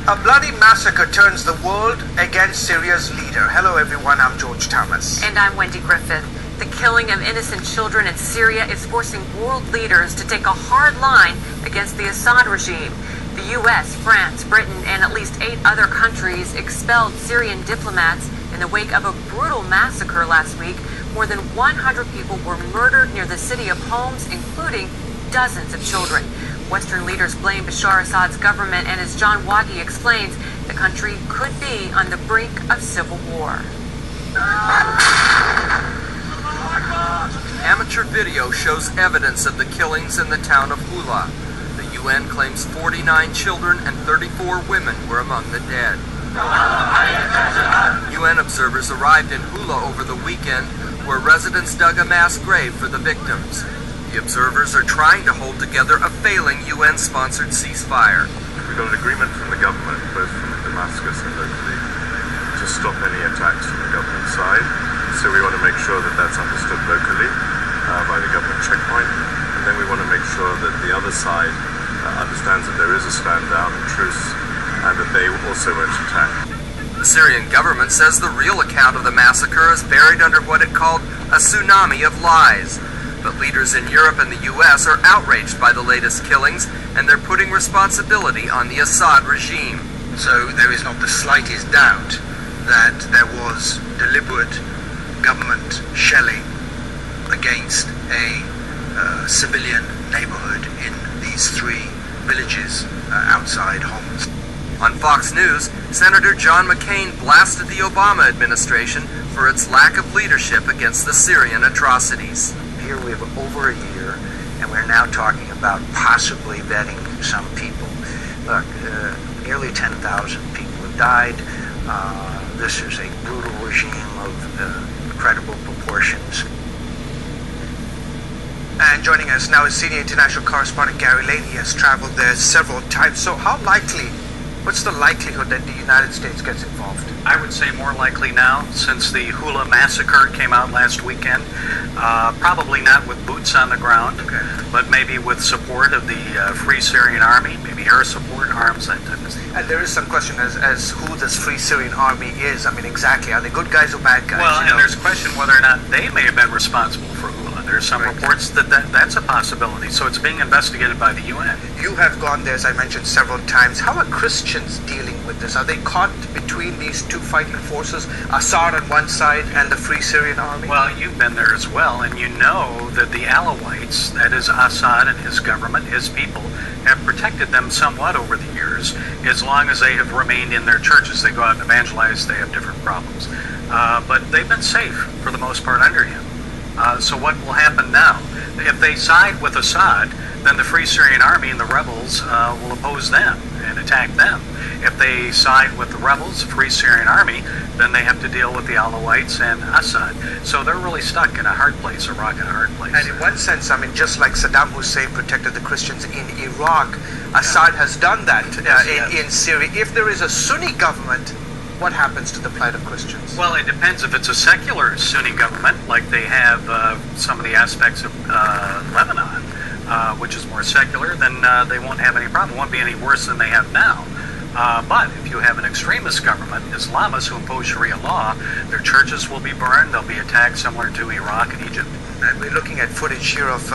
A bloody massacre turns the world against Syria's leader. Hello everyone, I'm George Thomas. And I'm Wendy Griffith. The killing of innocent children in Syria is forcing world leaders to take a hard line against the Assad regime. The U.S., France, Britain, and at least 8 other countries expelled Syrian diplomats in the wake of a brutal massacre last week. More than 100 people were murdered near the city of Homs, including dozens of children. Western leaders blame Bashar Assad's government, and as John Wagi explains, the country could be on the brink of civil war. Amateur video shows evidence of the killings in the town of Hula. The UN claims 49 children and 34 women were among the dead. UN observers arrived in Hula over the weekend, where residents dug a mass grave for the victims. The observers are trying to hold together a failing UN-sponsored ceasefire. We got an agreement from the government, both from Damascus and locally, to stop any attacks from the government side. So we want to make sure that that's understood locally by the government checkpoint, and then we want to make sure that the other side understands that there is a stand down and truce, and that they also won't attack. The Syrian government says the real account of the massacre is buried under what it called a tsunami of lies. But leaders in Europe and the U.S. are outraged by the latest killings, and they're putting responsibility on the Assad regime. So there is not the slightest doubt that there was deliberate government shelling against a civilian neighborhood in these 3 villages outside Homs. On Fox News, Senator John McCain blasted the Obama administration for its lack of leadership against the Syrian atrocities. Here we have over a year, and we're now talking about possibly vetting some people. Look, nearly 10,000 people have died. This is a brutal regime of incredible proportions. And joining us now is senior international correspondent Gary Lane. He has traveled there several times. So what's the likelihood that the United States gets involved? I would say more likely now, since the Hula massacre came out last weekend. Probably not with boots on the ground, but maybe with support of the Free Syrian Army, maybe air support, arms, that type of thing. And there is some question as who this Free Syrian Army is. I mean, exactly, are they good guys or bad guys? Well, and there's a question whether or not they may have been responsible for Hula. There's some reports that that's a possibility, so it's being investigated by the UN. You have gone there, as I mentioned, several times. How are Christians dealing with this? Are they caught between these 2 fighting forces, Assad on one side and the Free Syrian Army? Well, you've been there as well, and you know that the Alawites, that is Assad and his government, his people, have protected them somewhat over the years, as long as they have remained in their churches. They go out and evangelize, they have different problems. But they've been safe, for the most part, under him. So what will happen now? If they side with Assad, then the Free Syrian Army and the rebels will oppose them and attack them. If they side with the rebels, the Free Syrian Army, then they have to deal with the Alawites and Assad. So they're really stuck in a hard place, a rock and a hard place. And in one sense, I mean, just like Saddam Hussein protected the Christians in Iraq, Assad has done that in Syria. If there is a Sunni government, what happens to the plight of Christians? Well, it depends. If it's a secular Sunni government, like they have some of the aspects of Lebanon, which is more secular, then they won't have any problem. It won't be any worse than they have now. But if you have an extremist government, Islamists who impose Sharia law, their churches will be burned. They'll be attacked similar to Iraq and Egypt. And we're looking at footage here of